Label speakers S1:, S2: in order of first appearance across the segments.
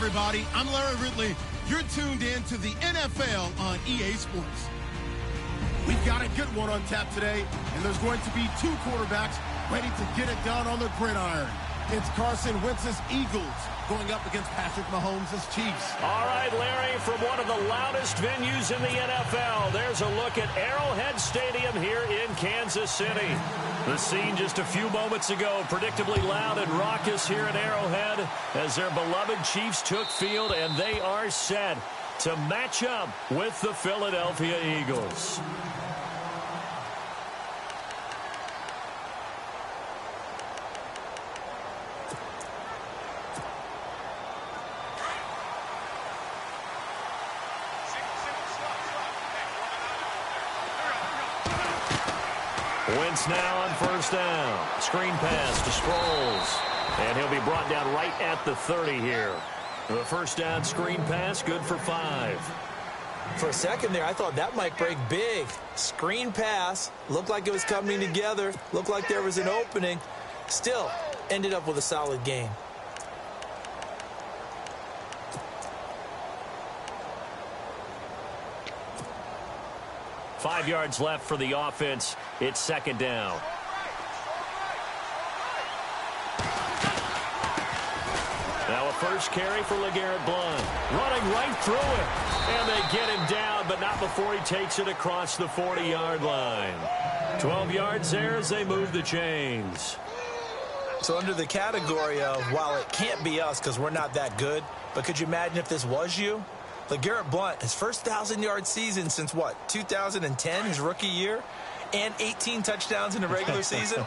S1: everybody. I'm Larry Ridley. You're tuned in to the NFL on EA Sports. We've got a good one on tap today, and there's going to be two quarterbacks ready to get it done on the gridiron. It's Carson Wentz's Eagles going up against Patrick Mahomes' Chiefs.
S2: All right, Larry, from one of the loudest venues in the NFL, there's a look at Arrowhead Stadium here in Kansas City. The scene just a few moments ago, predictably loud and raucous here at Arrowhead as their beloved Chiefs took field, and they are set to match up with the Philadelphia Eagles. Wentz now on first down. Screen pass to Sproles. And he'll be brought down right at the 30 here. The first down screen pass, good for 5.
S3: For a second there, I thought that might break big. Screen pass, looked like it was coming together, looked like there was an opening. Still, ended up with a solid gain.
S2: Five yards left for the offense. It's second down. Now a first carry for LeGarrette Blount. Running right through it. And they get him down, but not before he takes it across the 40-yard line. 12 yards there as they move the chains.
S3: So under the category of, while it can't be us because we're not that good, but could you imagine if this was you? LeGarrette Blount, his first 1,000-yard season since, what, 2010, his rookie year? And 18 touchdowns in the regular season?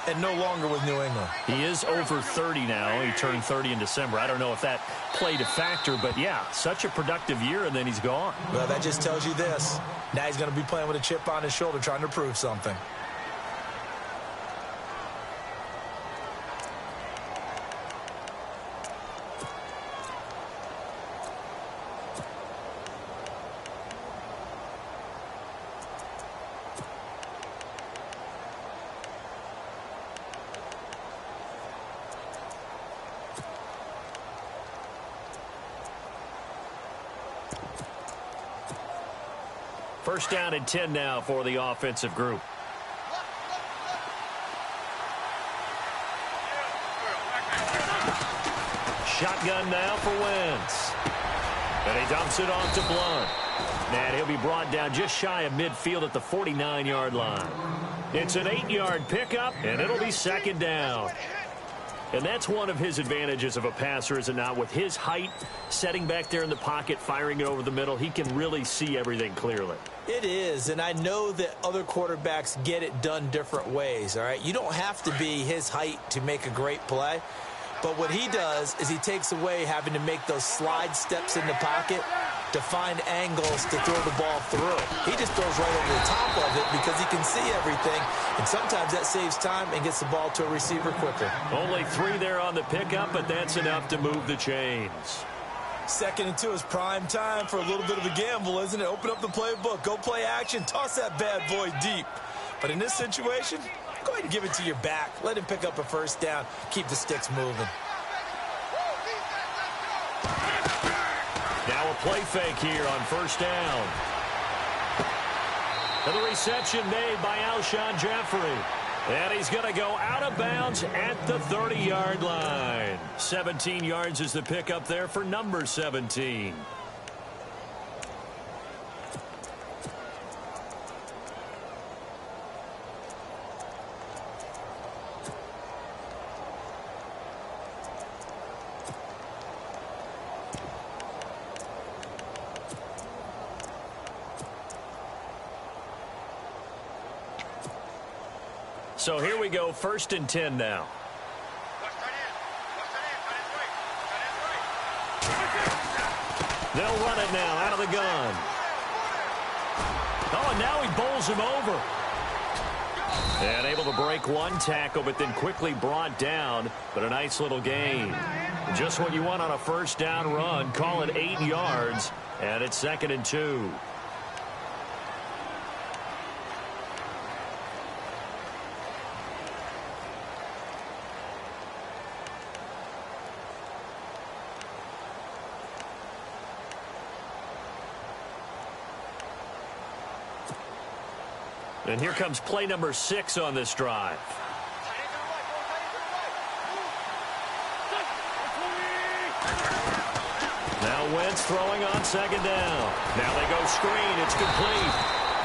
S3: And no longer with New England.
S2: He is over 30 now. He turned 30 in December. I don't know if that played a factor, but yeah, such a productive year, and then he's gone.
S3: Well, that just tells you this. Now he's going to be playing with a chip on his shoulder trying to prove something.
S2: First down and 10 now for the offensive group. Shotgun now for Wentz. And he dumps it off to Blount. And he'll be brought down just shy of midfield at the 49-yard line. It's an 8-yard pickup, and it'll be second down. And that's one of his advantages of a passer, is it not? With his height, setting back there in the pocket, firing it over the middle, he can really see everything clearly.
S3: It is, and I know that other quarterbacks get it done different ways, all right? You don't have to be his height to make a great play. But what he does is he takes away having to make those slide steps in the pocket to find angles to throw the ball through. He just throws right over the top of it because he can see everything, and sometimes that saves time and gets the ball to a receiver quicker.
S2: Only 3 there on the pickup, but that's enough to move the chains.
S3: 2nd and 2 is prime time for a little bit of a gamble, isn't it? Open up the playbook, go play action, toss that bad boy deep. But in this situation, go ahead and give it to your back. Let him pick up a first down. Keep the sticks moving.
S2: Now a play fake here on first down. And the reception made by Alshon Jeffrey. And he's going to go out of bounds at the 30-yard line. 17 yards is the pickup there for number 17. So here we go, 1st and 10 now. They'll run it now out of the gun. Oh, and now he bowls him over. And able to break one tackle, but then quickly brought down. But a nice little gain. Just what you want on a first down run. Call it 8 yards. And it's 2nd and 2. And here comes play number 6 on this drive. Now Wentz throwing on second down. Now they go screen. It's complete.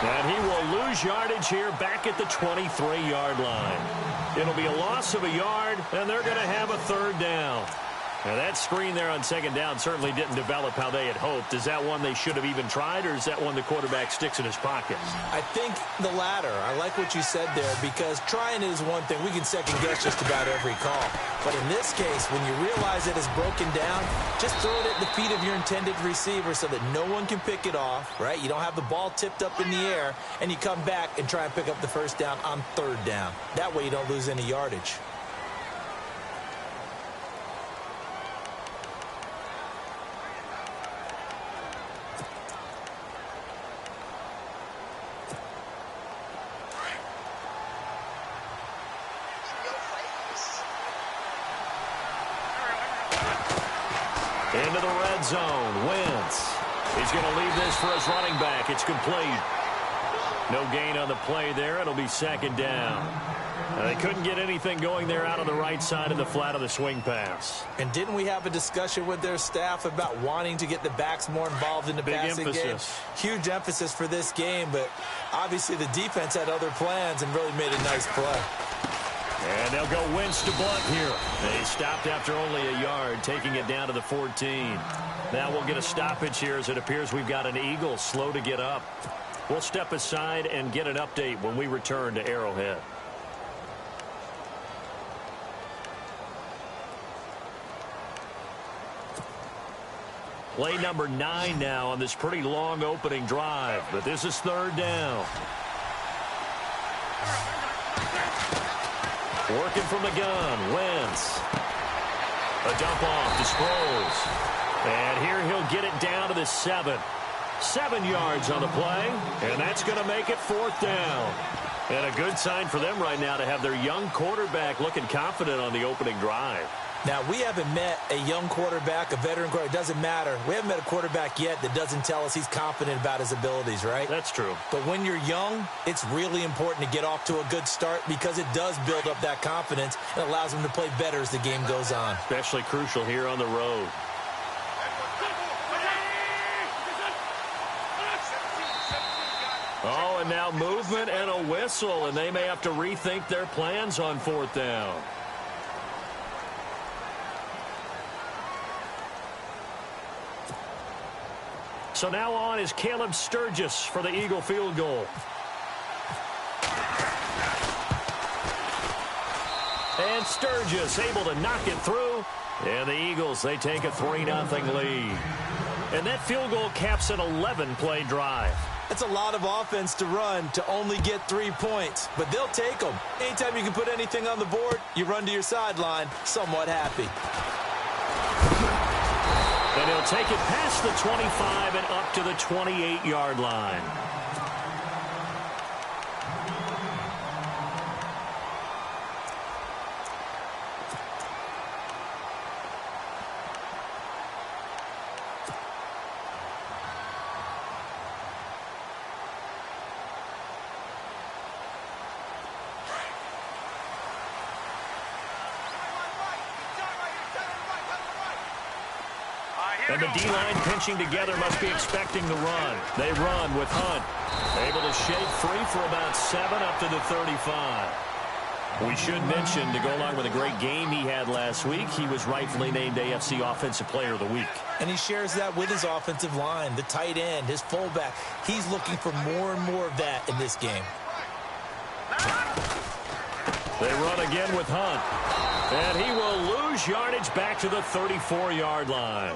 S2: And he will lose yardage here back at the 23-yard line. It'll be a loss of a yard, and they're going to have a third down. Now, that screen there on second down certainly didn't develop how they had hoped. Is that one they should have even tried, or is that one the quarterback sticks in his pocket?
S3: I think the latter. I like what you said there, because trying it is one thing. We can second-guess just about every call. But in this case, when you realize it is broken down, just throw it at the feet of your intended receiver so that no one can pick it off, right? You don't have the ball tipped up in the air, and you come back and try and pick up the first down on third down. That way you don't lose any yardage.
S2: Into the red zone. Wentz. He's going to leave this for his running back. It's complete. No gain on the play there. It'll be second down. They couldn't get anything going there out on the right side of the flat of the swing pass.
S3: And didn't we have a discussion with their staff about wanting to get the backs more involved in the passing game? Huge emphasis for this game, but obviously the defense had other plans and really made a nice play.
S2: And they'll go Wentz to Blunt here. They stopped after only a yard, taking it down to the 14. Now we'll get a stoppage here as it appears we've got an Eagle slow to get up. We'll step aside and get an update when we return to Arrowhead. Play number 9 now on this pretty long opening drive, but this is third down. Working from the gun, Wentz. A dump off to Sproles. And here he'll get it down to the 7. 7 yards on the play, and that's going to make it fourth down. And a good sign for them right now to have their young quarterback looking confident on the opening drive.
S3: Now, we haven't met a young quarterback, a veteran quarterback. It doesn't matter. We haven't met a quarterback yet that doesn't tell us he's confident about his abilities, right?
S2: That's true.
S3: But when you're young, it's really important to get off to a good start because it does build up that confidence and allows him to play better as the game goes on.
S2: Especially crucial here on the road. Oh, and now movement and a whistle, and they may have to rethink their plans on fourth down. So now on is Caleb Sturgis for the Eagle field goal. And Sturgis able to knock it through. And the Eagles, they take a 3-0 lead. And that field goal caps an 11-play drive.
S3: That's a lot of offense to run to only get 3 points, but they'll take them. Anytime you can put anything on the board, you run to your sideline somewhat happy.
S2: And he'll take it past the 25 and up to the 28-yard line. And the D-line pinching together must be expecting the run. They run with Hunt. Able to shake free for about 7 up to the 35. We should mention, to go along with a great game he had last week, he was rightfully named AFC Offensive Player of the Week.
S3: And he shares that with his offensive line, the tight end, his fullback. He's looking for more and more of that in this game.
S2: They run again with Hunt. And he will lose yardage back to the 34-yard line.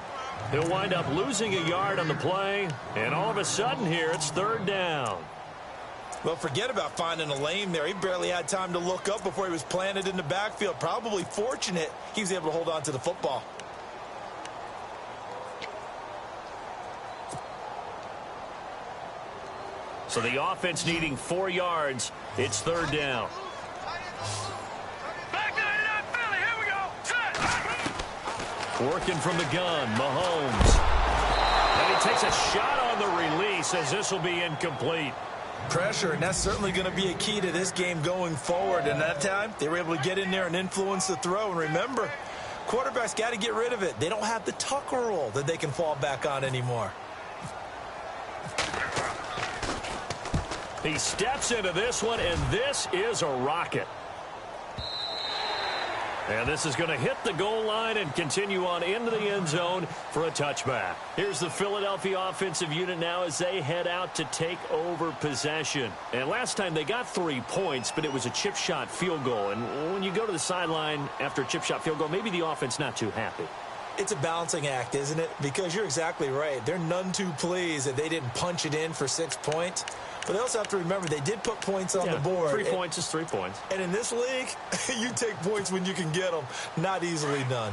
S2: He'll wind up losing a yard on the play, and all of a sudden here, it's third down.
S3: Well, forget about finding a lane there. He barely had time to look up before he was planted in the backfield. Probably fortunate he was able to hold on to the football.
S2: So the offense needing 4 yards. It's third down. Working from the gun, Mahomes. And he takes a shot on the release as this will be incomplete.
S3: Pressure, and that's certainly going to be a key to this game going forward. And that time, they were able to get in there and influence the throw. And remember, quarterbacks got to get rid of it. They don't have the Tucker rule that they can fall back on anymore.
S2: He steps into this one, and this is a rocket. And this is going to hit the goal line and continue on into the end zone for a touchback. Here's the Philadelphia offensive unit now as they head out to take over possession. And last time they got 3 points, but it was a chip shot field goal. And when you go to the sideline after a chip shot field goal, maybe the offense not too happy.
S3: It's a balancing act, isn't it? Because you're exactly right. They're none too pleased that they didn't punch it in for 6 points. But they also have to remember they did put points on the board.
S2: 3 points is 3 points.
S3: And in this league, you take points when you can get them. Not easily done.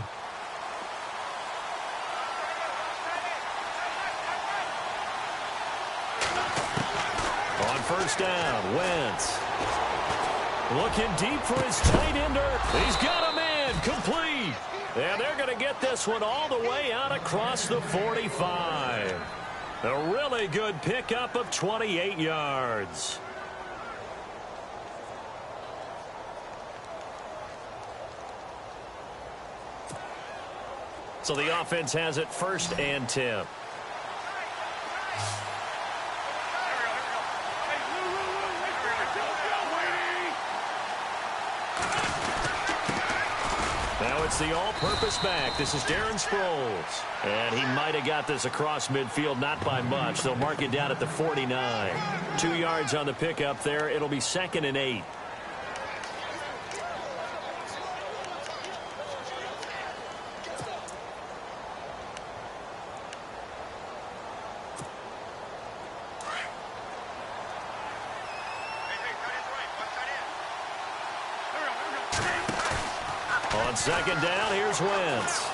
S2: On first down, Wentz. Looking deep for his tight ender. He's got a man complete. And they're going to get this one all the way out across the 45. A really good pickup of 28 yards. So the offense has it 1st and 10. Now it's the all-purpose back. This is Darren Sproles. And he might have got this across midfield, not by much. They'll mark it down at the 49. 2 yards on the pickup there. It'll be 2nd and 8. On 2nd down, here's Wentz.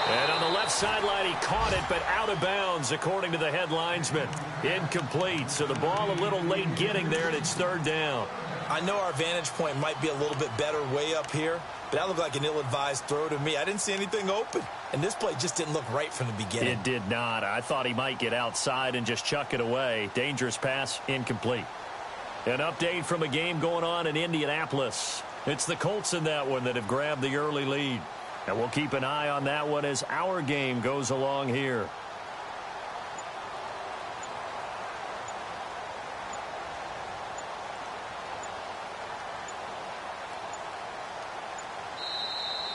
S2: And on the left sideline, he caught it, but out of bounds, according to the head linesman. Incomplete, so the ball a little late getting there, and it's 3rd down.
S3: I know our vantage point might be a little bit better way up here, but that looked like an ill-advised throw to me. I didn't see anything open, and this play just didn't look right from the beginning.
S2: It did not. I thought he might get outside and just chuck it away. Dangerous pass, incomplete. An update from a game going on in Indianapolis. It's the Colts in that one that have grabbed the early lead. And we'll keep an eye on that one as our game goes along here.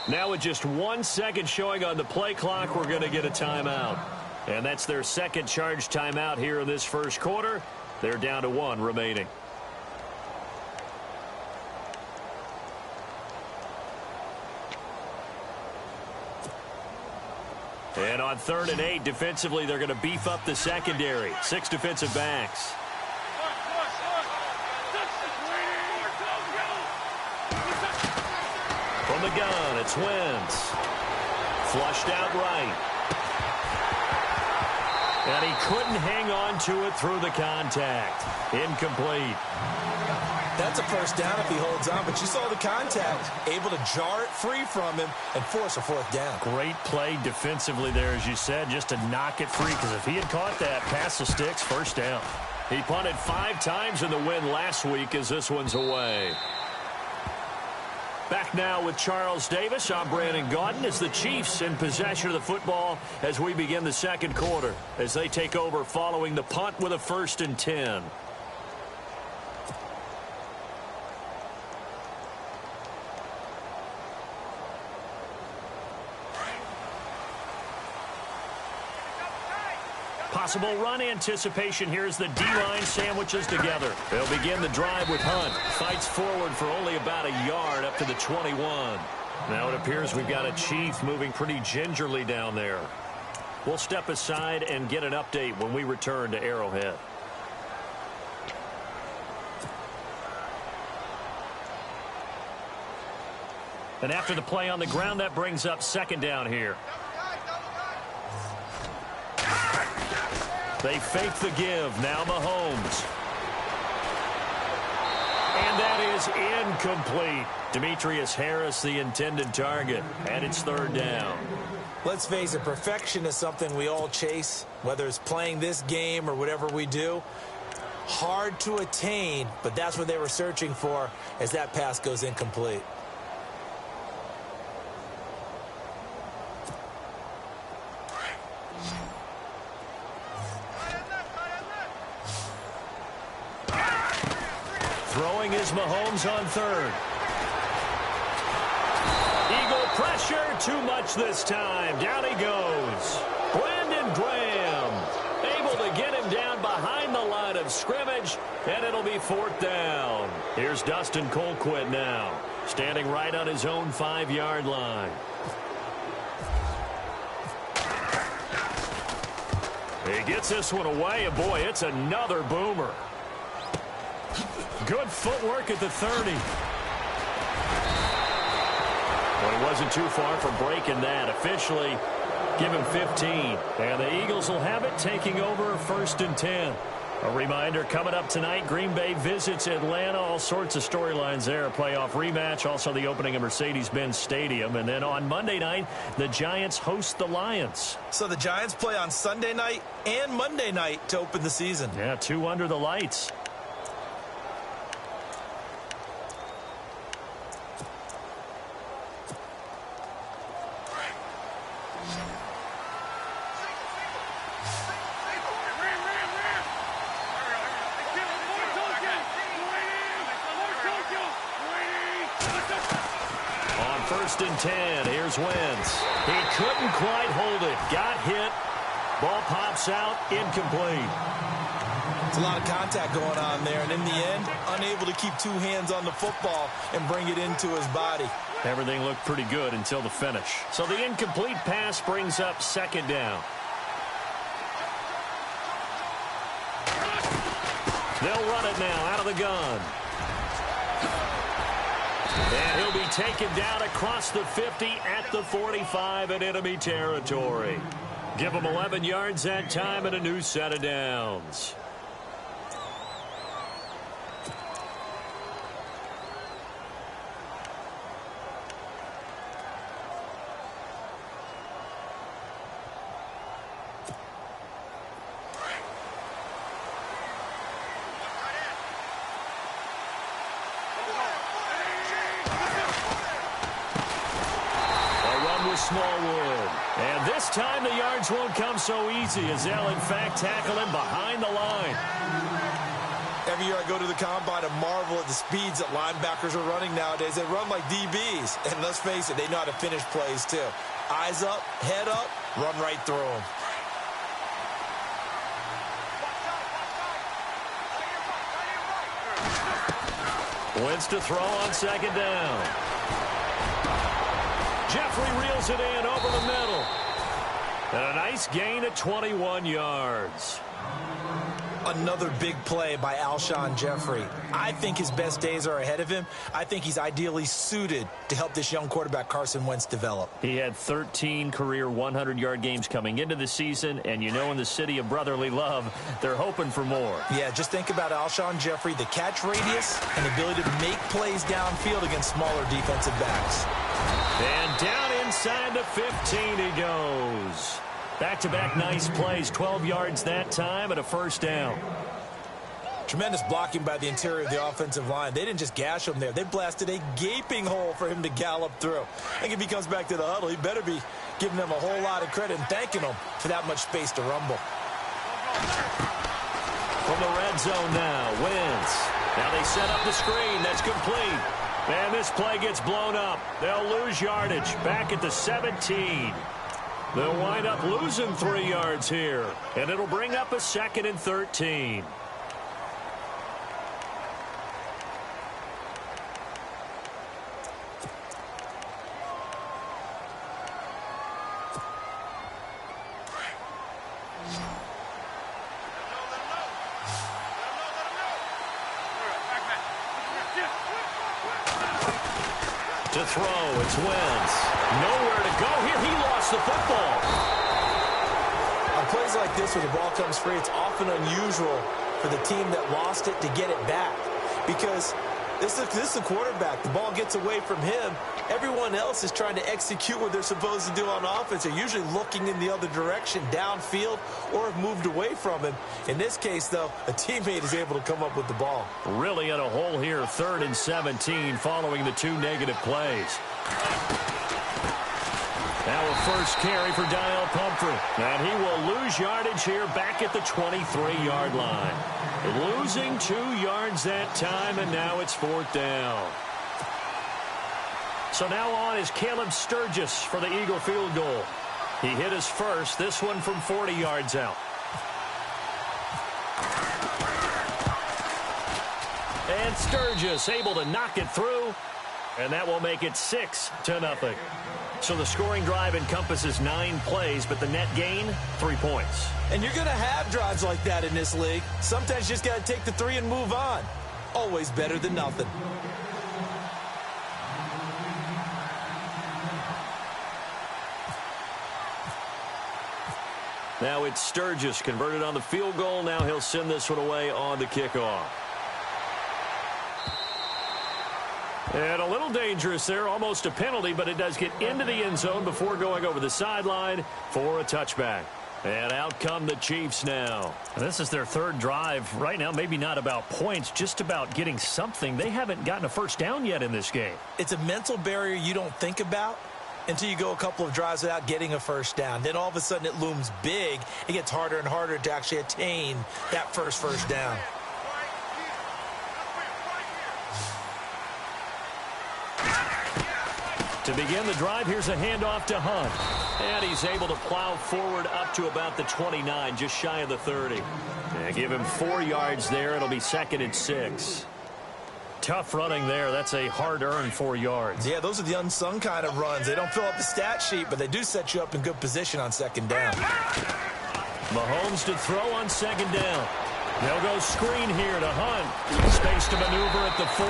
S2: Now with just 1 second showing on the play clock, we're going to get a timeout. And that's their second charge timeout here in this first quarter. They're down to 1 remaining. And on 3rd and 8, defensively, they're going to beef up the secondary. 6 defensive backs. From the gun, it's Wentz. Flushed out right. And he couldn't hang on to it through the contact. Incomplete.
S3: That's a first down if he holds on, but you saw the contact. Able to jar it free from him and force a 4th down.
S2: Great play defensively there, as you said, just to knock it free, because if he had caught that, pass the sticks, 1st down. He punted 5 times in the win last week as this one's away. Back now with Charles Davis. I'm Brandon Gaudin as the Chiefs in possession of the football as we begin the second quarter, as they take over following the punt with a 1st and 10. Possible run anticipation here as the D-line sandwiches together. They'll begin the drive with Hunt. Fights forward for only about a yard up to the 21. Now it appears we've got a Chief moving pretty gingerly down there. We'll step aside and get an update when we return to Arrowhead. And after the play on the ground, that brings up 2nd down here. They fake the give. Now Mahomes. And that is incomplete. Demetrius Harris, the intended target. And it's 3rd down.
S3: Let's face it, perfection is something we all chase, whether it's playing this game or whatever we do. Hard to attain, but that's what they were searching for as that pass goes incomplete.
S2: Throwing is Mahomes on third. Eagle pressure, too much this time. Down he goes. Brandon Graham able to get him down behind the line of scrimmage, and it'll be 4th down. Here's Dustin Colquitt now, standing right on his own 5-yard line. He gets this one away, and boy, it's another boomer. Good footwork at the 30. Well, he wasn't too far from breaking that. Officially, give him 15. And the Eagles will have it, taking over 1st and 10. A reminder, coming up tonight, Green Bay visits Atlanta. All sorts of storylines there. A playoff rematch, also the opening of Mercedes-Benz Stadium. And then on Monday night, the Giants host the Lions.
S3: So the Giants play on Sunday night and Monday night to open the season.
S2: Yeah, 2 under the lights. On 1st and 10, here's Wentz. He couldn't quite hold it. Got hit. Ball pops out, incomplete.
S3: It's a lot of contact going on there, and in the end, unable to keep 2 hands on the football and bring it into his body.
S2: Everything looked pretty good until the finish. So the incomplete pass brings up 2nd down. They'll run it now out of the gun. And he'll be taken down across the 50 at the 45 in enemy territory. Give him 11 yards that time and a new set of downs. Smallwood. And this time the yards won't come so easy as they'll in fact tackle him behind the line.
S3: Every year I go to the combine and marvel at the speeds that linebackers are running nowadays. They run like DBs. And let's face it, they know how to finish plays too. Eyes up, head up, run right through them.
S2: Wentz to throw on 2nd down. Jeffrey reels it in over the middle. And a nice gain of 21 yards.
S3: Another big play by Alshon Jeffrey. I think his best days are ahead of him. I think he's ideally suited to help this young quarterback Carson Wentz develop.
S2: He had 13 career 100-yard games coming into the season, and you know in the city of brotherly love, they're hoping for more.
S3: Yeah, just think about Alshon Jeffrey, the catch radius and the ability to make plays downfield against smaller defensive backs.
S2: And down inside the 15 he goes. Back-to-back nice plays, 12 yards that time and a 1st down.
S3: Tremendous blocking by the interior of the offensive line. They didn't just gash him there. They blasted a gaping hole for him to gallop through. I think if he comes back to the huddle, he better be giving them a whole lot of credit and thanking them for that much space to rumble.
S2: From the red zone now, Wentz. Now they set up the screen. That's complete. And this play gets blown up. They'll lose yardage back at the 17. They'll wind up losing 3 yards here. And it'll bring up a 2nd and 13. To throw, it's Wentz. Nowhere to go here. He lost the football.
S3: On plays like this where the ball comes free, it's often unusual for the team that lost it to get it back. Because This is the quarterback. The ball gets away from him. Everyone else is trying to execute what they're supposed to do on offense. They're usually looking in the other direction, downfield, or have moved away from him. In this case, though, a teammate is able to come up with the ball.
S2: Really in a hole here, 3rd and 17, following the 2 negative plays. Now a first carry for Dial Pumphrey. And he will lose yardage here back at the 23-yard line. Losing 2 yards that time, and now it's 4th down. So now on is Caleb Sturgis for the Eagle field goal. He hit his first, this one from 40 yards out. And Sturgis able to knock it through, and that will make it 6-0. So the scoring drive encompasses 9 plays, but the net gain, 3 points.
S3: And you're going to have drives like that in this league. Sometimes you just got to take the 3 and move on. Always better than nothing.
S2: Now it's Sturgis converted on the field goal. Now he'll send this one away on the kickoff. And a little dangerous there, almost a penalty, but it does get into the end zone before going over the sideline for a touchback. And out come the Chiefs now.
S4: And this is their 3rd drive. Right now, maybe not about points, just about getting something. They haven't gotten a first down yet in this game.
S3: It's a mental barrier you don't think about until you go a couple of drives without getting a first down. Then all of a sudden it looms big. It gets harder and harder to actually attain that first down.
S2: To begin the drive, here's a handoff to Hunt. And he's able to plow forward up to about the 29, just shy of the 30. And give him 4 yards there. It'll be 2nd and 6.
S4: Tough running there. That's a hard-earned 4 yards.
S3: Yeah, those are the unsung kind of runs. They don't fill up the stat sheet, but they do set you up in good position on 2nd down.
S2: Mahomes to throw on 2nd down. They'll go screen here to Hunt. Space to maneuver at the 40.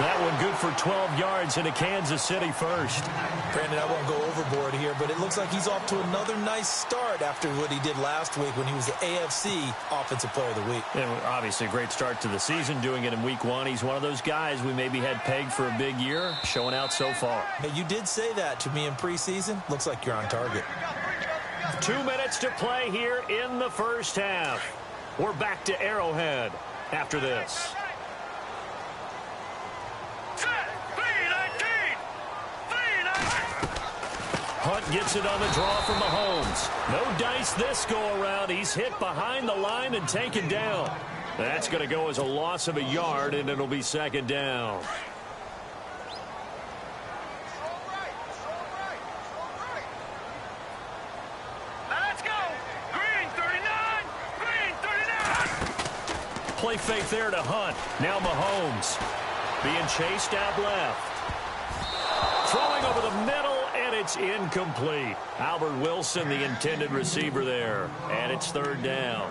S2: That one good for 12 yards into Kansas City first.
S3: Brandon, I won't go overboard here, but it looks like he's off to another nice start after what he did last week when he was the AFC Offensive Player of the Week.
S4: Yeah, obviously a great start to the season, doing it in week 1. He's one of those guys we maybe had pegged for a big year, showing out so far.
S3: Hey, you did say that to me in preseason. Looks like you're on target.
S2: 2 minutes to play here in the first half. We're back to Arrowhead after this. Hunt gets it on the draw from Mahomes. No dice this go-around. He's hit behind the line and taken down. That's going to go as a loss of a yard, and it'll be 2nd down. Play fake there to Hunt. Now Mahomes being chased out left. Throwing over the middle, and it's incomplete. Albert Wilson, the intended receiver there. And it's 3rd down.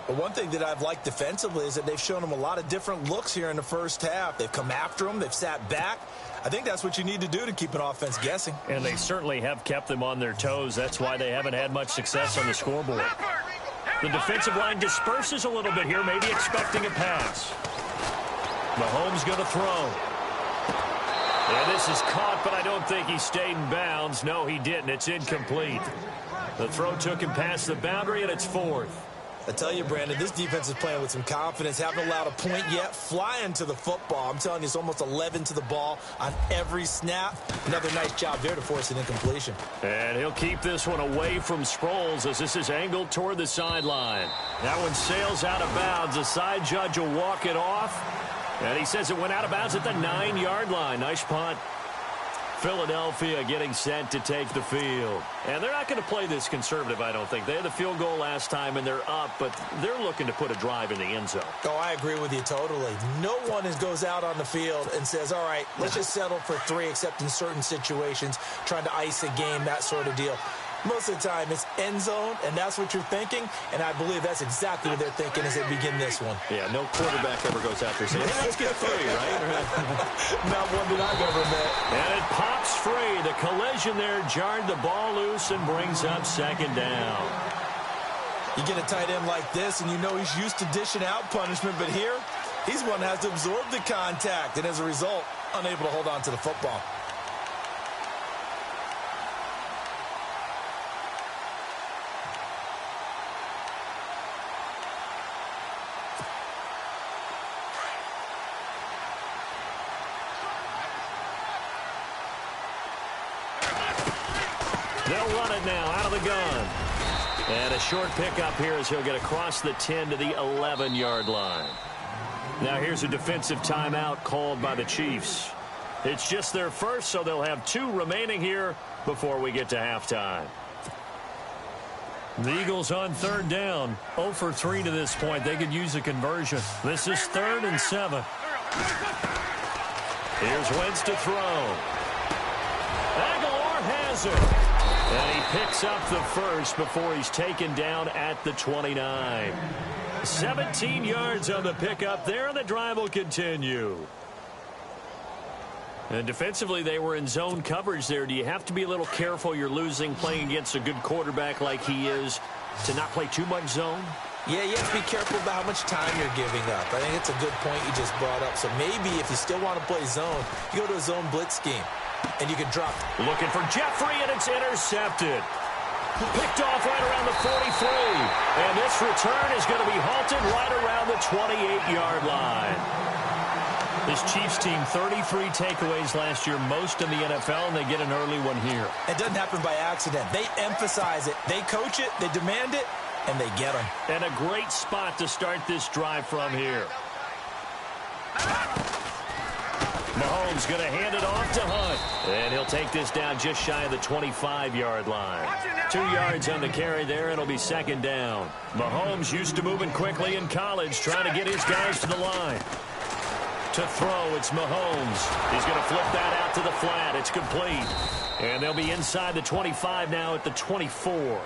S3: But one thing that I've liked defensively is that they've shown him a lot of different looks here in the first half. They've come after him. They've sat back. I think that's what you need to do to keep an offense guessing.
S4: And they certainly have kept them on their toes. That's why they haven't had much success on the scoreboard.
S2: The defensive line disperses a little bit here, maybe expecting a pass. Mahomes going to throw. And this is caught, but I don't think he stayed in bounds. No, he didn't. It's incomplete. The throw took him past the boundary, and it's 4th.
S3: I tell you, Brandon, this defense is playing with some confidence. Haven't allowed a point yet. Flying to the football. I'm telling you, it's almost 11 to the ball on every snap. Another nice job there to force an incompletion.
S2: And he'll keep this one away from Sproles as this is angled toward the sideline. That one sails out of bounds. The side judge will walk it off. And he says it went out of bounds at the 9-yard line. Nice punt. Philadelphia getting set to take the field. And they're not going to play this conservative, I don't think. They had the field goal last time, and they're up, but they're looking to put a drive in the end zone.
S3: Oh, I agree with you totally. No one goes out on the field and says, all right, let's just settle for 3, except in certain situations, trying to ice a game, that sort of deal. Most of the time, it's end zone, and that's what you're thinking, and I believe that's exactly what they're thinking as they begin this one.
S2: Yeah, no quarterback ever goes out there saying, hey, let's get 3, right?
S3: Not one that I've ever met.
S2: And it pops free. The collision there jarred the ball loose and brings up 2nd down.
S3: You get a tight end like this, and you know he's used to dishing out punishment, but here, He's one that has to absorb the contact, and as a result, unable to hold on to the football.
S2: They'll run it now out of the gun. And a short pickup here as he'll get across the 10 to the 11-yard line. Now here's a defensive timeout called by the Chiefs. It's just their first, so they'll have 2 remaining here before we get to halftime.
S4: The Eagles on third down. 0 for 3 to this point. They could use a conversion. This is 3rd and 7.
S2: Here's Wentz to throw. Aguilar has it. And he picks up the first before he's taken down at the 29. 17 yards on the pickup there, and the drive will continue. And defensively, they were in zone coverage there. Do you have to be a little careful you're losing playing against a good quarterback like he is to not play too much zone?
S3: Yeah, you have to be careful about how much time you're giving up. I think it's a good point you just brought up. So maybe if you still want to play zone, you go to a zone blitz scheme. And you can drop.
S2: Looking for Jeffrey, and it's intercepted. Picked off right around the 43. And this return is going to be halted right around the 28-yard line.
S4: This Chiefs team, 33 takeaways last year, most in the NFL, and they get an early one here.
S3: It doesn't happen by accident. They emphasize it. They coach it, they demand it, and they get them.
S2: And a great spot to start this drive from here. Mahomes going to hand it off to Hunt. And he'll take this down just shy of the 25-yard line. 2 yards on the carry there. It'll be second down. Mahomes used to moving quickly in college, trying to get his guys to the line. To throw, it's Mahomes. He's going to flip that out to the flat. It's complete. And they'll be inside the 25 now at the 24.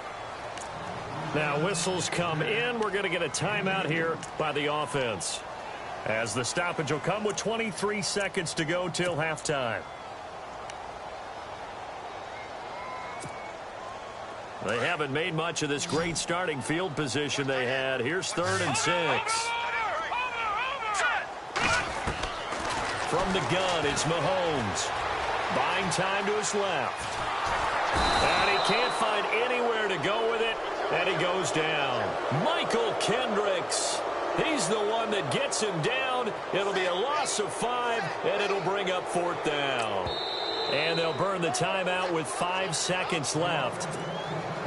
S2: Now whistles come in. We're going to get a timeout here by the offense, as the stoppage will come with 23 seconds to go till halftime. They haven't made much of this great starting field position they had. Here's 3rd and 6. From the gun, it's Mahomes. Buying time to his left. And he can't find anywhere to go with it, and he goes down. Michael Kendricks. He's the one that gets him down. It'll be a loss of 5, and it'll bring up 4th down. And they'll burn the timeout with 5 seconds left.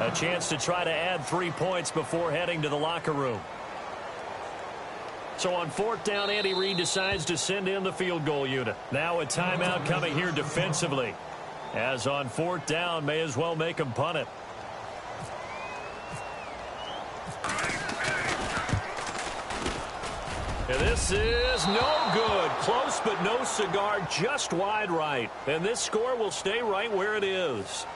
S2: A chance to try to add 3 points before heading to the locker room. So on 4th down, Andy Reid decides to send in the field goal unit. Now a timeout coming here defensively, as on 4th down, may as well make them punt it. And this is no good. Close, but no cigar, just wide right. And this score will stay right where it is.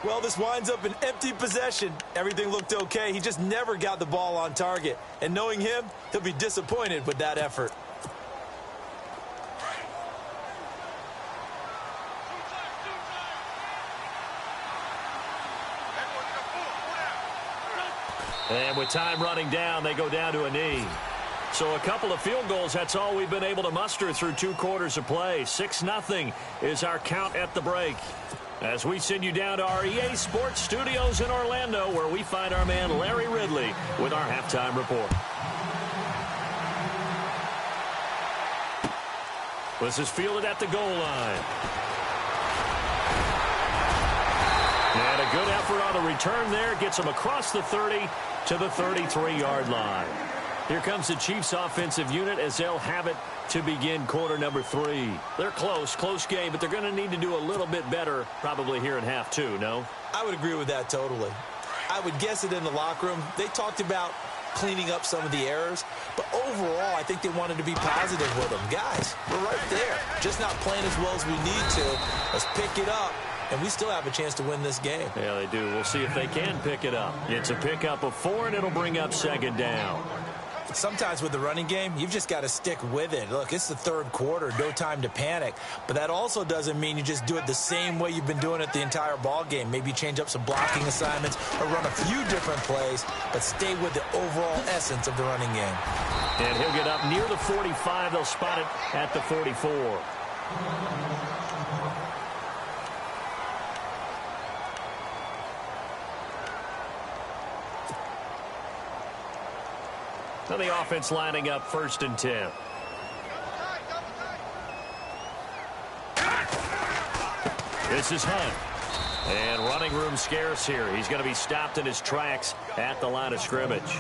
S3: Well, this winds up an empty possession. Everything looked okay. He just never got the ball on target. And knowing him, he'll be disappointed with that effort.
S2: And with time running down, they go down to a knee. So a couple of field goals, that's all we've been able to muster through 2 quarters of play. 6-0 is our count at the break, as we send you down to our EA Sports Studios in Orlando, where we find our man Larry Ridley with our halftime report. This is fielded at the goal line. And a good effort on the return there. Gets him across the 30 to the 33-yard line. Here comes the Chiefs offensive unit as they'll have it to begin quarter number 3. They're close game, but they're going to need to do a little bit better probably here in half 2, no?
S3: I would agree with that totally. I would guess it in the locker room. They talked about cleaning up some of the errors, but overall, I think they wanted to be positive with them. Guys, we're right there. Just not playing as well as we need to. Let's pick it up, and we still have a chance to win this game.
S2: Yeah, they do. We'll see if they can pick it up. It's a pickup of 4, and it'll bring up second down.
S3: Sometimes with the running game, you've just got to stick with it. Look, it's the third quarter, no time to panic. But that also doesn't mean you just do it the same way you've been doing it the entire ball game. Maybe change up some blocking assignments or run a few different plays, but stay with the overall essence of the running game.
S2: And he'll get up near the 45. They'll spot it at the 44. So the offense lining up 1st and 10. This is Hunt. And running room scarce here. He's going to be stopped in his tracks at the line of scrimmage.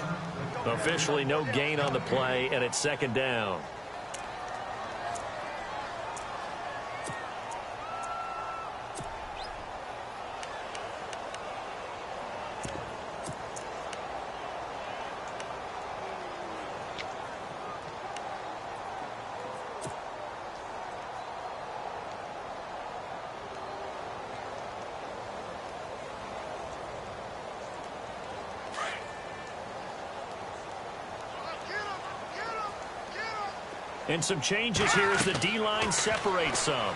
S2: Officially no gain on the play, and it's 2nd down. And some changes here as the D-line separates some.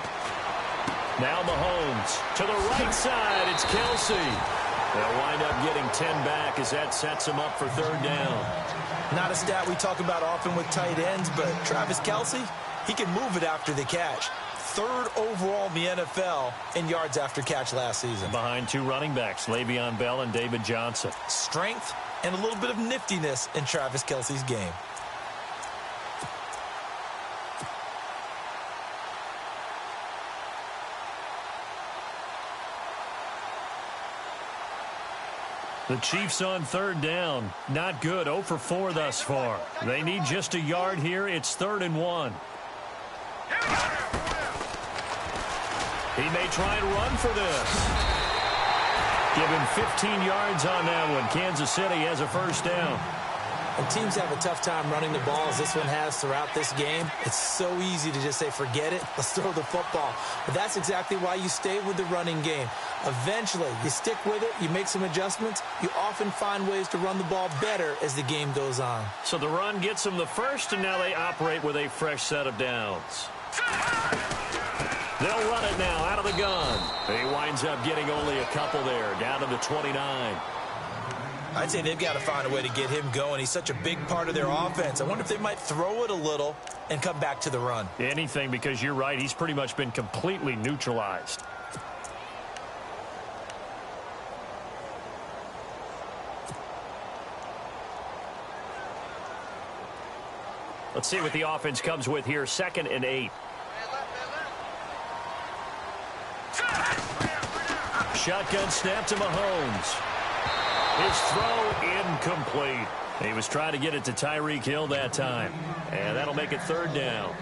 S2: Now Mahomes to the right side. It's Kelsey. They'll wind up getting 10 back as that sets him up for 3rd down.
S3: Not a stat we talk about often with tight ends, but Travis Kelsey, he can move it after the catch. 3rd overall in the NFL in yards after catch last season.
S4: Behind 2 running backs, Le'Veon Bell and David Johnson.
S3: Strength and a little bit of niftiness in Travis Kelsey's game.
S4: The Chiefs on 3rd down. Not good. 0 for 4 thus far. They need just a yard here. It's 3rd and 1. He may try and run for this. Give him 15 yards on that one. Kansas City has a 1st down.
S3: And teams have a tough time running the ball as this one has throughout this game. It's so easy to just say, forget it, let's throw the football. But that's exactly why you stay with the running game. Eventually, you stick with it, you make some adjustments, you often find ways to run the ball better as the game goes on.
S4: So the run gets them the 1st, and now they operate with a fresh set of downs. They'll run it now out of the gun. He winds up getting only a couple there, down to the 29.
S3: I'd say they've got to find a way to get him going. He's such a big part of their offense. I wonder if they might throw it a little and come back to the run.
S4: Anything, because you're right. He's pretty much been completely neutralized. Let's see what the offense comes with here. 2nd and 8. Shotgun snap to Mahomes. His throw incomplete. He was trying to get it to Tyreek Hill that time. And that'll make it 3rd down.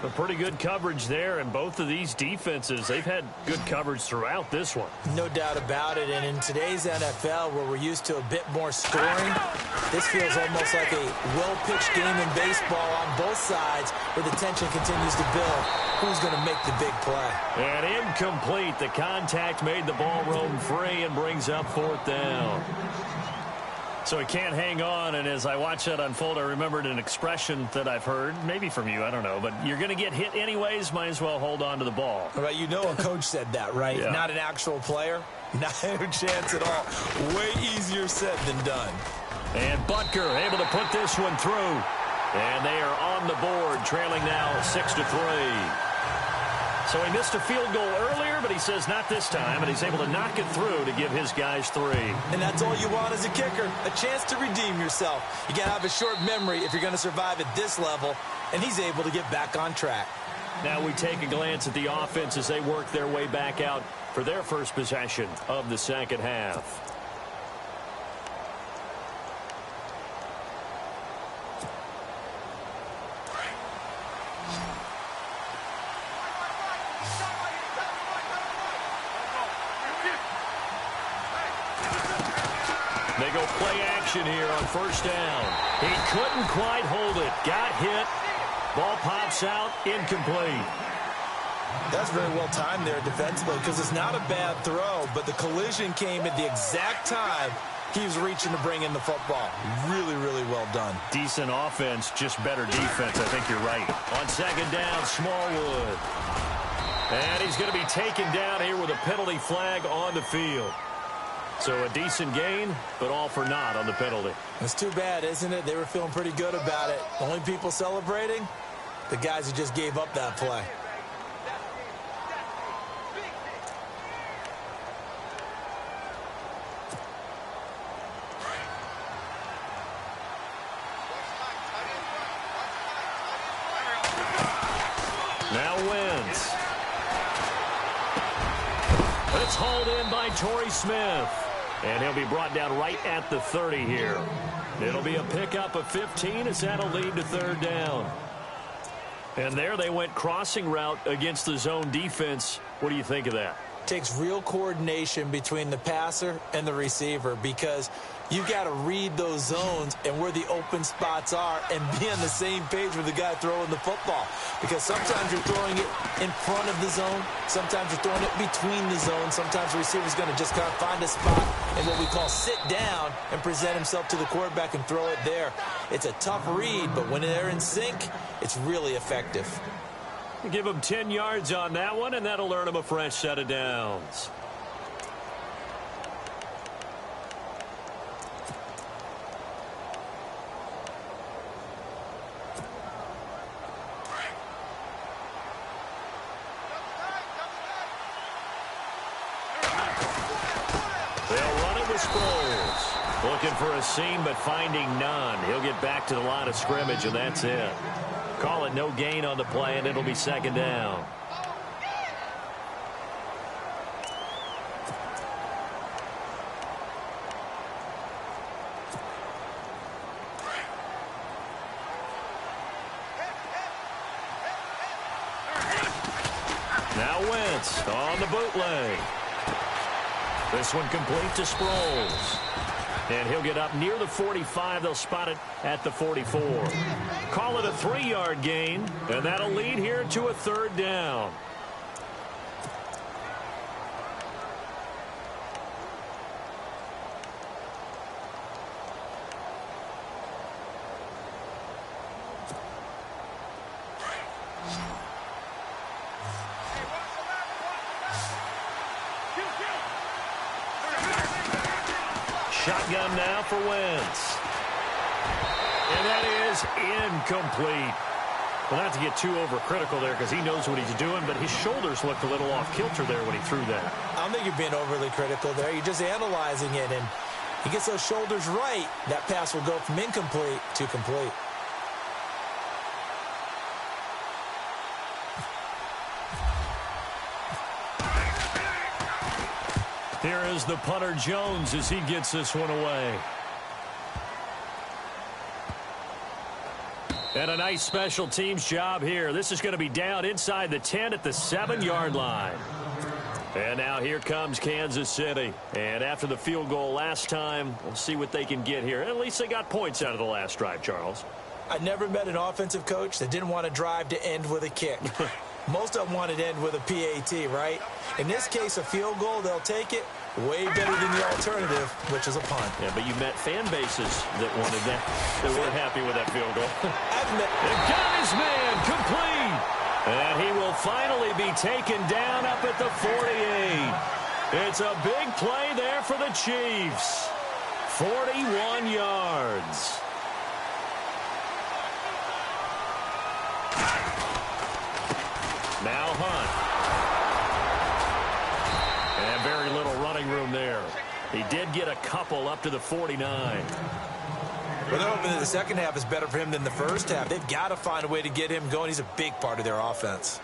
S4: A pretty good coverage there, and both of these defenses, they've had good coverage throughout this one.
S3: No doubt about it, and in today's NFL, where we're used to a bit more scoring, this feels almost like a well-pitched game in baseball on both sides, where the tension continues to build. Who's going to make the big play?
S2: And incomplete. The contact made the ball roam free and brings up 4th down.
S4: So he can't hang on, and as I watched that unfold, I remembered an expression that I've heard, maybe from you, I don't know, but you're going to get hit anyways, might as well hold on to the ball.
S3: All right, you know a coach said that, right?
S4: Yeah.
S3: Not an actual player. Not a chance at all. Way easier said than done.
S2: And Butker able to put this one through. And they are on the board, trailing now 6-3.
S4: So he missed a field goal earlier, but he says not this time, and he's able to knock it through to give his guys 3.
S3: And that's all you want as a kicker, a chance to redeem yourself. You got to have a short memory if you're going to survive at this level, and he's able to get back on track.
S2: Now we take a glance at the offense as they work their way back out for their first possession of the 2nd half. They go play action here on 1st down. He couldn't quite hold it. Got hit. Ball pops out. Incomplete.
S3: That's very well timed there defensively because it's not a bad throw, but the collision came at the exact time Keeps reaching to bring in the football. Really, really well done.
S4: Decent offense, just better defense. I think you're right. On second down, Smallwood. And he's going to be taken down here with a penalty flag on the field. So a decent gain, but all for naught on the penalty.
S3: It's too bad, isn't it? They were feeling pretty good about it. The only people celebrating, the guys who just gave up that play.
S2: Now Wentz. It's hauled in by Torrey Smith. And he'll be brought down right at the 30 here. It'll be a pickup of 15 as that'll lead to third down. And there they went crossing route against the zone defense. What do you think of that?
S3: Takes real coordination between the passer and the receiver because you got to read those zones and where the open spots are and be on the same page with the guy throwing the football. Because sometimes you're throwing it in front of the zone. Sometimes you're throwing it between the zones. Sometimes the receiver's going to just kind of find a spot and what we call sit down and present himself to the quarterback and throw it there. It's a tough read, but when they're in sync, it's really effective.
S2: Give him 10 yards on that one, and that'll earn him a fresh set of downs. They'll run it with Sproles. Looking for a seam, but finding none. He'll get back to the line of scrimmage, and that's it. Call it no gain on the play, and it'll be second down. Now Wentz on the bootleg. This one complete to Sproles. And he'll get up near the 45. They'll spot it at the 44. Call it a 3-yard gain, and that'll lead here to a third down. Shotgun now for Wentz. And that is incomplete. Well, not to get too overcritical there because he knows what he's doing, but his shoulders looked a little off kilter there when he threw that.
S3: I don't think you're being overly critical there. You're just analyzing it, and he gets those shoulders right. That pass will go from incomplete to complete.
S2: Here is the punter Jones as he gets this one away. And a nice special teams job here. This is going to be down inside the 10 at the 7-yard line. And now here comes Kansas City. And after the field goal last time, we'll see what they can get here. At least they got points out of the last drive, Charles.
S3: I never met an offensive coach that didn't want to drive to end with a kick. Most of them wanted to end with a PAT, right? In this case, a field goal, they'll take it. Way better than the alternative, which is a punt.
S2: Yeah, but you met fan bases that wanted that, that weren't happy with that field goal.
S3: And
S2: got his man complete. And he will finally be taken down up at the 48. It's a big play there for the Chiefs. 41 yards. Now Hunt. And very little running room there. He did get a couple up to the 49.
S3: Well, they're hoping that the second half is better for him than the first half. They've got to find a way to get him going. He's a big part of their offense.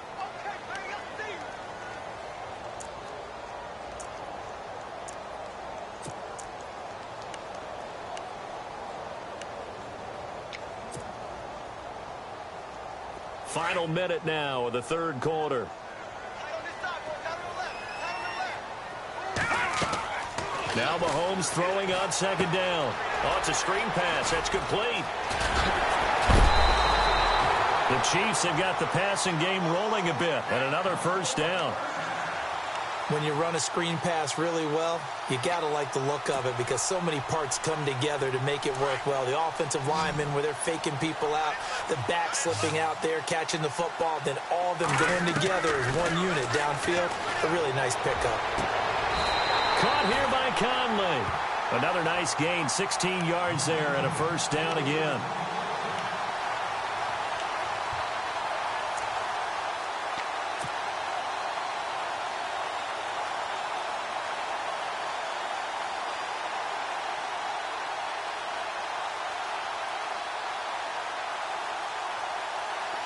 S2: Final minute now of the third quarter. Now Mahomes throwing on second down. Oh, it's a screen pass. That's complete. The Chiefs have got the passing game rolling a bit. And another first down.
S3: When you run a screen pass really well, you got to like the look of it because so many parts come together to make it work well. The offensive linemen where they're faking people out, the back slipping out there, catching the football, then all of them going together as one unit downfield. A really nice pickup.
S2: Caught here by Conley. Another nice gain, 16 yards there and a first down again.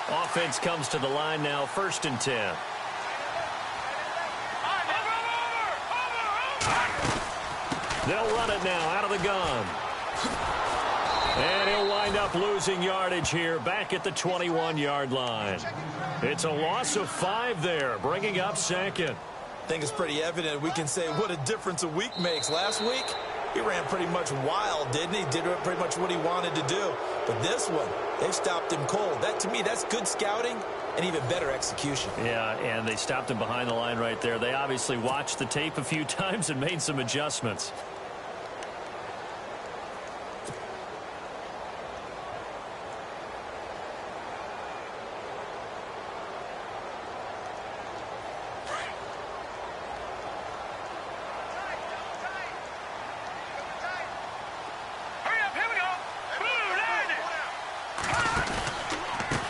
S2: Offense comes to the line now, 1st and 10. They'll run it now out of the gun. And he'll wind up losing yardage here back at the 21-yard line. It's a loss of 5 there, bringing up 2nd.
S3: I think it's pretty evident we can say what a difference a week makes. Last week, he ran pretty much wild, didn't he? Did pretty much what he wanted to do. But this one, they've stopped him cold. That, to me, that's good scouting and even better execution.
S2: Yeah, and they stopped him behind the line right there. They obviously watched the tape a few times and made some adjustments.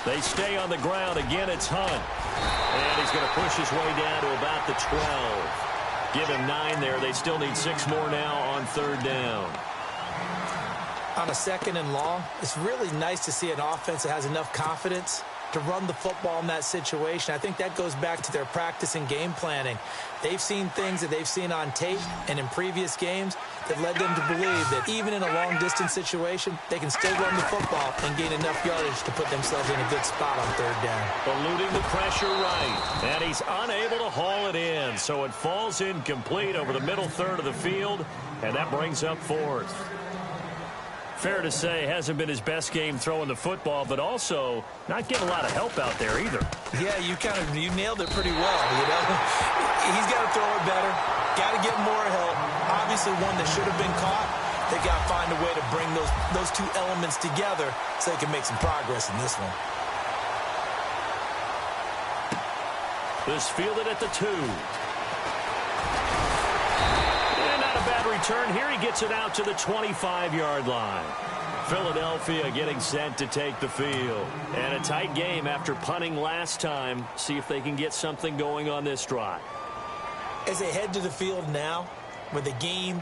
S2: They stay on the ground. Again, it's Hunt. And he's going to push his way down to about the 12. Give him 9 there. They still need 6 more now on 3rd down.
S3: On a 2nd and long, it's really nice to see an offense that has enough confidence to run the football in that situation. I think that goes back to their practice and game planning. They've seen things that they've seen on tape and in previous games that led them to believe that even in a long-distance situation, they can still run the football and gain enough yardage to put themselves in a good spot on 3rd down.
S2: Eluding the pressure right, and he's unable to haul it in, so it falls incomplete over the middle third of the field, and that brings up 4th. Fair to say, hasn't been his best game throwing the football, but also not getting a lot of help out there either.
S3: Yeah, you nailed it pretty well, you know. He's got to throw it better, got to get more help. Obviously one that should have been caught. They got to find a way to bring those two elements together so they can make some progress in this one.
S2: This fielded at the 2. Bad return here. He gets it out to the 25-yard line. Philadelphia getting set to take the field. And a tight game after punting last time. See if they can get something going on this drive.
S3: As they head to the field now, with the game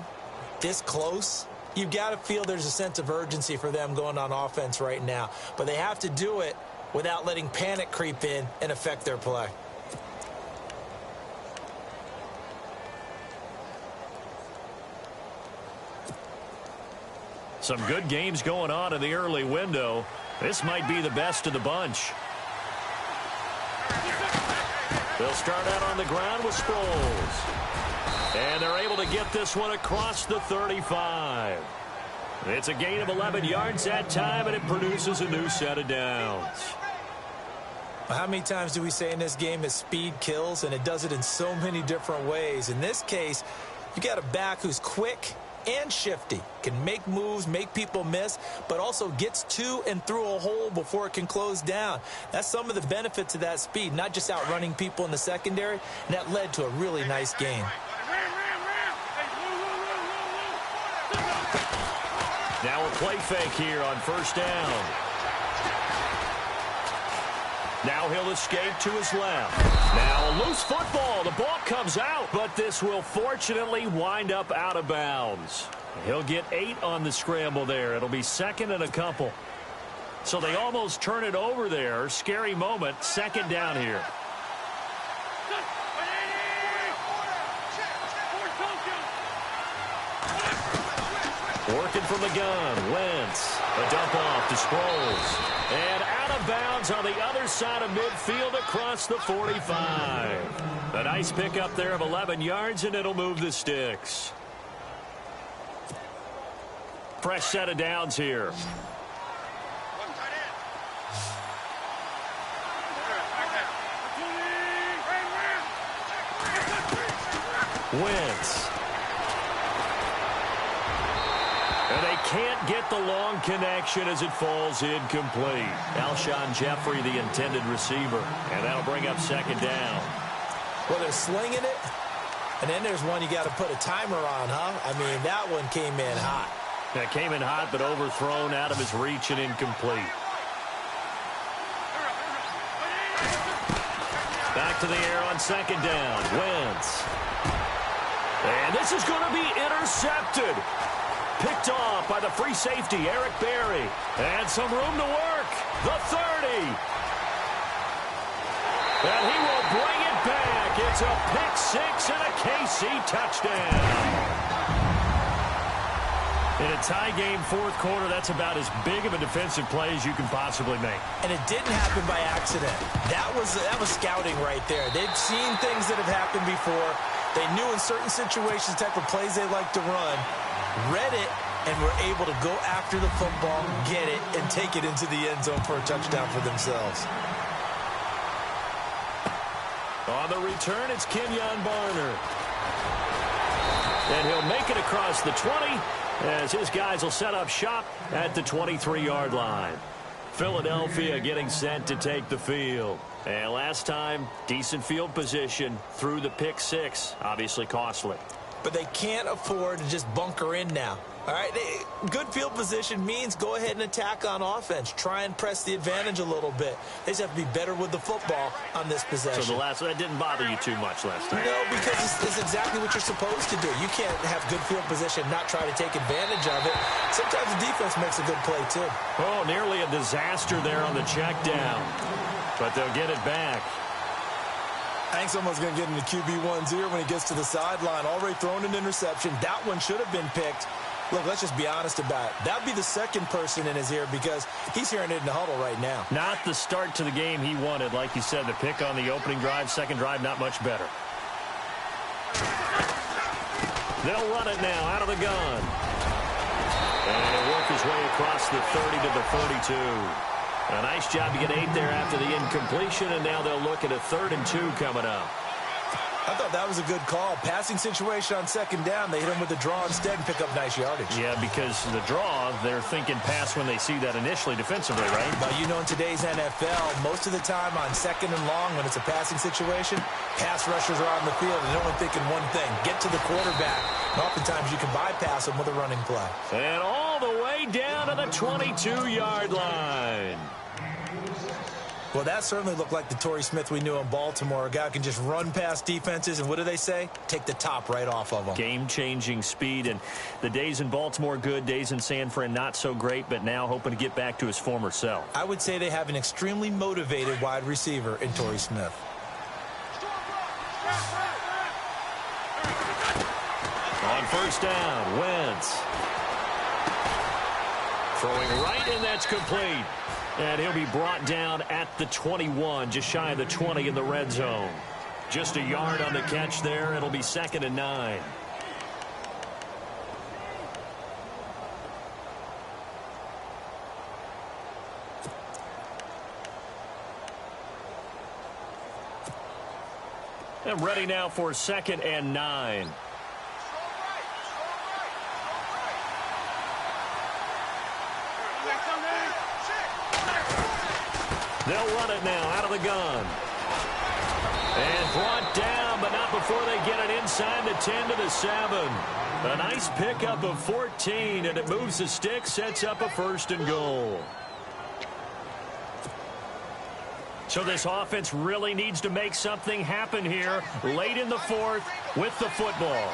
S3: this close, you've got to feel there's a sense of urgency for them going on offense right now. But they have to do it without letting panic creep in and affect their play.
S2: Some good games going on in the early window. This might be the best of the bunch. They'll start out on the ground with Sproles. And they're able to get this one across the 35. It's a gain of 11 yards that time, and it produces a new set of downs.
S3: How many times do we say in this game that speed kills, and it does it in so many different ways? In this case, you got a back who's quick and shifty, can make moves, make people miss, but also gets to and through a hole before it can close down. That's some of the benefits of that speed, not just outrunning people in the secondary, and that led to a really nice game.
S2: Now a play fake here on 1st down. Now he'll escape to his left. Now a loose football. The ball comes out, but this will fortunately wind up out of bounds. He'll get 8 on the scramble there. It'll be 2nd and a couple. So they almost turn it over there. Scary moment. 2nd down here. Working from the gun. Wentz. A dump off to Sproles. And out of bounds on the other side of midfield across the 45. A nice pickup there of 11 yards, and it'll move the sticks. Fresh set of downs here. Wentz. And they can't get the long connection as it falls incomplete. Alshon Jeffrey, the intended receiver. And that'll bring up second down.
S3: Well, they're slinging it. And then there's one you got to put a timer on, huh? I mean, that one came in hot.
S2: That came in hot, but overthrown out of his reach and incomplete. Back to the air on second down. Wentz. And this is going to be intercepted. Picked off by the free safety, Eric Berry. And some room to work. The 30. And he will bring it back. It's a pick six and a KC touchdown. In a tie game fourth quarter, that's about as big of a defensive play as you can possibly make.
S3: And it didn't happen by accident. That was scouting right there. They've seen things that have happened before. They knew in certain situations the type of plays they like to run. Read it, and were able to go after the football, get it, and take it into the end zone for a touchdown for themselves.
S2: On the return, it's Kenyon Barner. And he'll make it across the 20 as his guys will set up shop at the 23-yard line. Philadelphia getting set to take the field. And last time, decent field position through the pick six. Obviously costly.
S3: But they can't afford to just bunker in now. All right, good field position means go ahead and attack on offense. Try and press the advantage a little bit. They just have to be better with the football on this possession.
S2: So that didn't bother you too much last time?
S3: No, because it's exactly what you're supposed to do. You can't have good field position, not try to take advantage of it. Sometimes the defense makes a good play, too.
S2: Oh, nearly a disaster there on the check down. But they'll get it back.
S3: I think someone's going to get into QB1's ear when he gets to the sideline. Already thrown an interception. That one should have been picked. Look, let's just be honest about it. That'd be the second person in his ear because he's hearing it in the huddle right now.
S2: Not the start to the game he wanted. Like you said, the pick on the opening drive, second drive, not much better. They'll run it now out of the gun. And he'll work his way across the 30 to the 32. A nice job to get 8 there after the incompletion, and now they'll look at a 3rd and 2 coming up.
S3: I thought that was a good call. Passing situation on second down. They hit him with the draw instead and pick up nice yardage.
S2: Yeah, because the draw, they're thinking pass when they see that initially defensively, right?
S3: But you know in today's NFL, most of the time on second and long when it's a passing situation, pass rushers are on the field and they're only thinking one thing, get to the quarterback. And oftentimes you can bypass them with a running play.
S2: And all the way down to the 22-yard line.
S3: Well, that certainly looked like the Torrey Smith we knew in Baltimore. A guy who can just run past defenses, and what do they say? Take the top right off of them.
S2: Game-changing speed, and the days in Baltimore good, days in San Fran not so great, but now hoping to get back to his former self.
S3: I would say they have an extremely motivated wide receiver in Torrey Smith.
S2: On first down, Wentz. Throwing right, and that's complete. And he'll be brought down at the 21, just shy of the 20 in the red zone. Just a yard on the catch there. It'll be 2nd and 9. And ready now for 2nd and 9. They'll run it now out of the gun. And brought down, but not before they get it inside the 10 to the 7. A nice pickup of 14, and it moves the stick, sets up a 1st and goal. So this offense really needs to make something happen here late in the 4th with the football.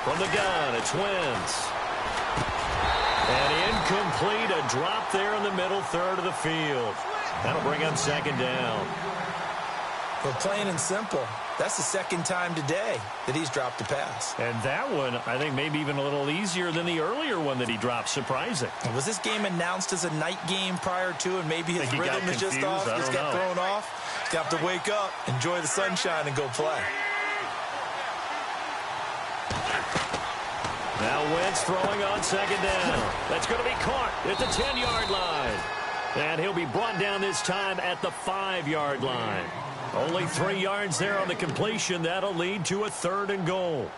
S2: From the gun, it's Wentz. And incomplete, a drop there in the middle 3rd of the field. That'll bring up 2nd down.
S3: But plain and simple, that's the 2nd time today that he's dropped a pass.
S2: And that one, I think, maybe even a little easier than the earlier one that he dropped. Surprising.
S3: Was this game announced as a night game prior to, and maybe his rhythm is just off? Just got thrown off. He's got to wake up, enjoy the sunshine, and go play.
S2: Now Wentz throwing on 2nd down. That's going to be caught at the 10-yard line. And he'll be brought down this time at the 5-yard line. Only 3 yards there on the completion. That'll lead to a 3rd and goal.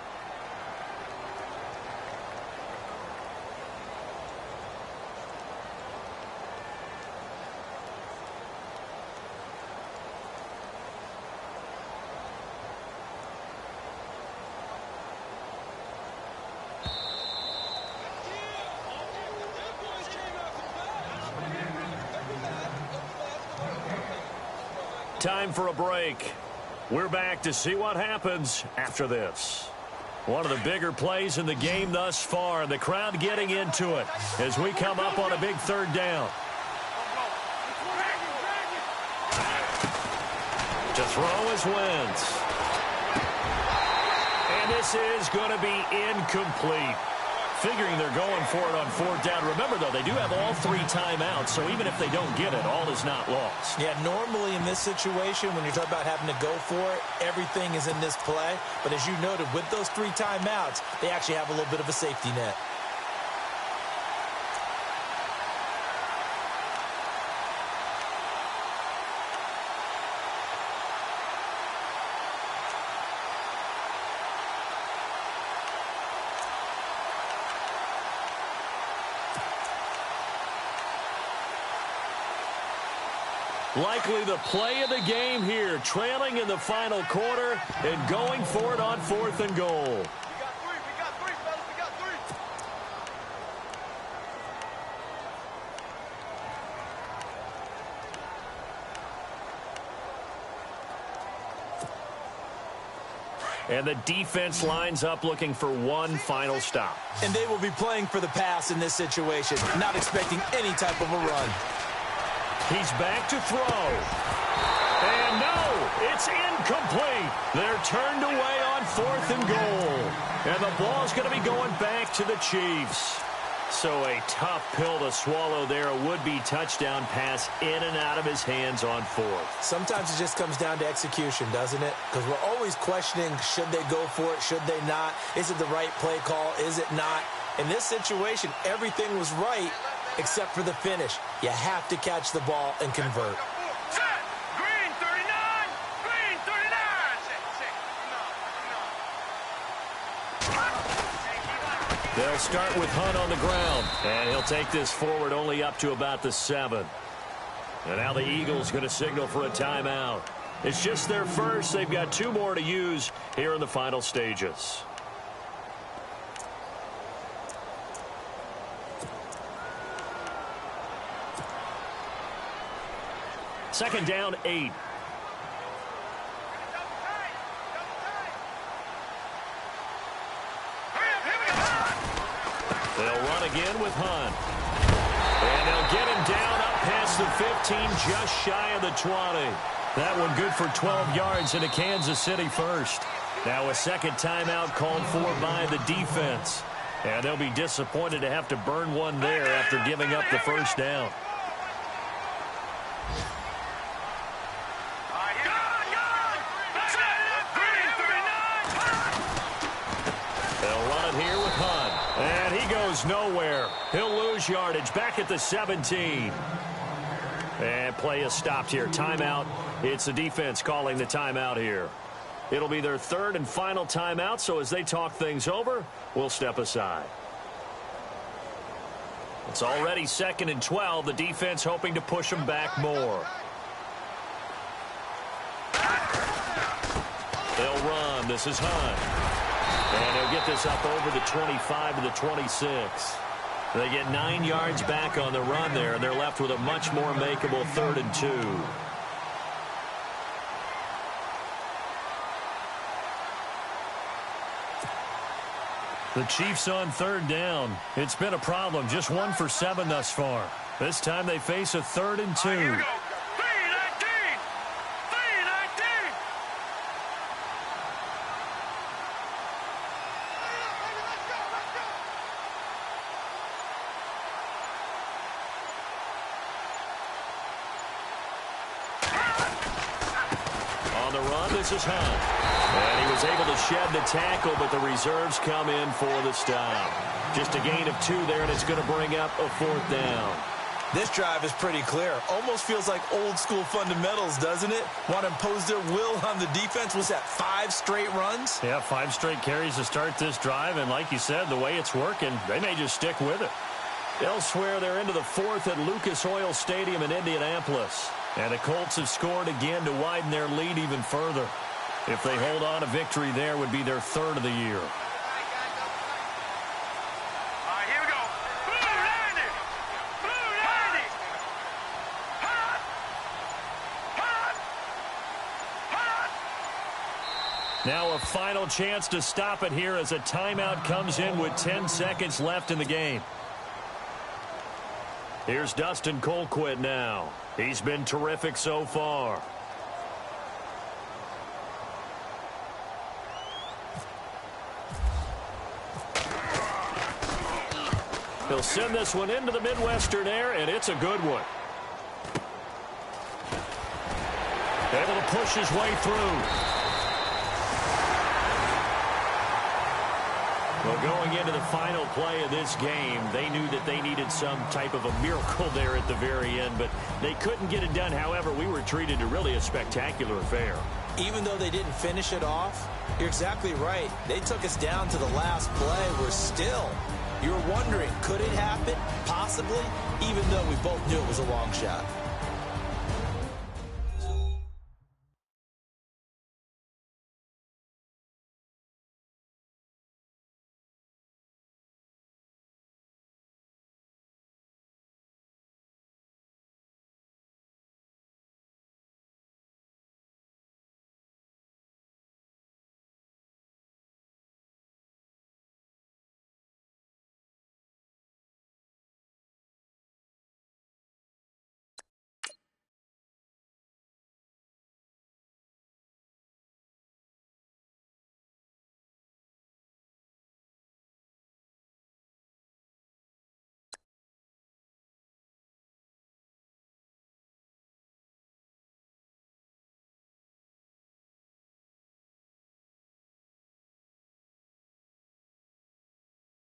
S2: Time for a break. We're back to see what happens after this. One of the bigger plays in the game thus far. The crowd getting into it as we come up on a big 3rd down. To throw is Wentz. And this is going to be incomplete. Figuring they're going for it on 4th down. Remember, though, they do have all 3 timeouts, so even if they don't get it, all is not lost.
S3: Yeah, normally in this situation, when you're talking about having to go for it, everything is in this play. But as you noted, with those 3 timeouts, they actually have a little bit of a safety net.
S2: Likely the play of the game here, trailing in the final quarter and going for it on 4th and goal.
S5: We got 3, fellas, we got
S2: 3. And the defense lines up looking for one final stop.
S3: And they will be playing for the pass in this situation, not expecting any type of a run.
S2: He's back to throw. And no, it's incomplete. They're turned away on 4th and goal. And the ball's going to be going back to the Chiefs. So a tough pill to swallow there. A would-be touchdown pass in and out of his hands on 4th.
S3: Sometimes it just comes down to execution, doesn't it? Because we're always questioning, should they go for it, should they not? Is it the right play call, is it not? In this situation, everything was right except for the finish. You have to catch the ball and convert.
S5: Green 39! Green 39!
S2: They'll start with Hunt on the ground. And he'll take this forward only up to about the 7. And now the Eagles going to signal for a timeout. It's just their first. They've got 2 more to use here in the final stages. Second down, 8. They'll run again with Hunt. And they'll get him down up past the 15, just shy of the 20. That one good for 12 yards into Kansas City first. Now a second timeout called for by the defense. And they'll be disappointed to have to burn one there after giving up the first down. Nowhere. He'll lose yardage back at the 17. And play is stopped here. Timeout. It's the defense calling the timeout here. It'll be their 3rd and final timeout, so as they talk things over, we'll step aside. It's already 2nd and 12. The defense hoping to push them back more. They'll run. This is Hunt. And he'll get this up over the 25 to the 26. They get 9 yards back on the run there, and they're left with a much more makeable 3rd and 2. The Chiefs on 3rd down. It's been a problem. Just 1 for 7 thus far. This time they face a 3rd and 2.
S5: Here we go. 3-19! 3-19!
S2: On the run, this is Hunt. And he was able to shed the tackle, but the reserves come in for the stop. Just a gain of 2 there, and it's going to bring up a 4th down.
S3: This drive is pretty clear. Almost feels like old school fundamentals, doesn't it? Want to impose their will on the defense. Was that 5 straight runs?
S4: Yeah, 5 straight carries to start this drive. And like you said, the way it's working, they may just stick with it. Elsewhere, they're into the 4th at Lucas Oil Stadium in Indianapolis. And the Colts have scored again to widen their lead even further. If they hold on, a victory there would be their 3rd of the year. Now a final chance to stop it here as a timeout comes in with 10 seconds left in the game. Here's Dustin Colquitt now. He's been terrific so far. He'll send this one into the Midwestern air, and it's a good one. Able to push his way through. Well, going into the final play of this game, they knew that they needed some type of a miracle there at the very end, but they couldn't get it done. However, we were treated to really a spectacular affair.
S3: Even though they didn't finish it off, you're exactly right. They took us down to the last play. We're still, you're wondering, could it happen? Possibly, even though we both knew it was a long shot.